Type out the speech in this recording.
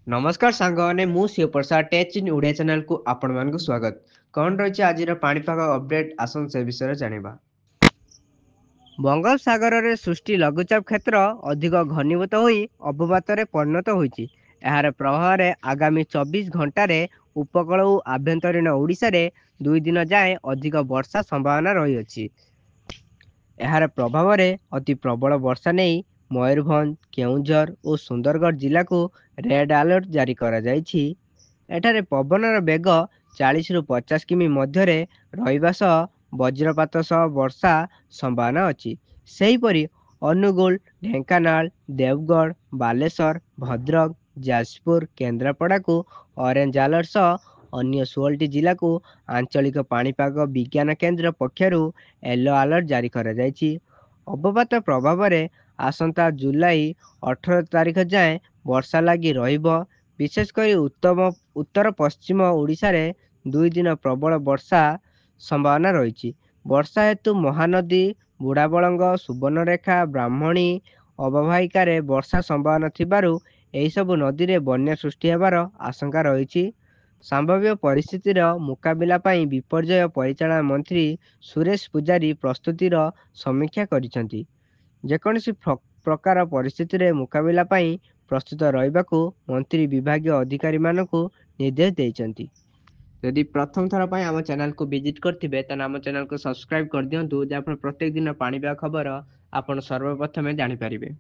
नमस्कार सांगने मु शिवप्रसाद टेच इन ओडिया चैनल को आपण मान स्वागत। कौन रही आज पाणीपाग अपडेट आसन से विषय जानिबा। बंगोपसागर रे सृष्टि लघुचाप क्षेत्र अधिक घनीभूत होई अवपात परिणत होईछि। एहार प्रभाव आगामी 24 घंटे उपकूल और आभ्यंतरीण ओडिशा रे 2 दिन जाए अधिक वर्षा संभावना रही अछि। एहार प्रभाव अति प्रबल वर्षा नहीं मयूरभंज केउंझर और सुंदरगढ़ जिला को रेड अलर्ट जारी करा जायछि। एठारे पवनर बेग 40 रु 50 किमी मध्य रहिबा सह वज्रपात सह वर्षा संभावना अछि। सेहीपरि अनुगुल ढेंकानाल देवगढ़ बालेश्वर भद्रक जाजपुर केन्द्रापड़ा को ऑरेंज अलर्ट सह अन्य 16 जिला को आंचलिक पाणीपाग विज्ञान केन्द्र पक्षरु येलो अलर्ट जारी करा जायछि। अवपात प्रभाव आसंता जुलाई 18 तारिख जाए वर्षा लगी रहिबो। विशेषकर उत्तर पश्चिम ओडिशा रे 2 दिन प्रबल वर्षा संभावना रही। वर्षा हेतु महानदी बुढ़ाबलंग सुवर्णरेखा ब्राह्मणी अववाहिकार वर्षा संभावना थिबारु एही सब नदी रे बन्या सृष्टि हेबार आशंका रही। संभाव्य परिस्थितिर मुकाबिला पई विपर्यय परिचालन मंत्री सुरेश पुजारी प्रस्तुतिर समीक्षा करिसेंति। जेकोसी प्रकार परिस्थितिर मुकाबिला पई प्रस्तुत रहिबाकू मंत्री विभागीय अधिकारी मानकू निर्देश देइचंती। यदि प्रथम थर पर आम चैनल को विजिट करथिबे त आम चैनल को सब्सक्राइब कर दियंतु, जहाँ प्रत्येक दिन पाणीपाग खबर आपण सर्वप्रथमे जानि परिबे।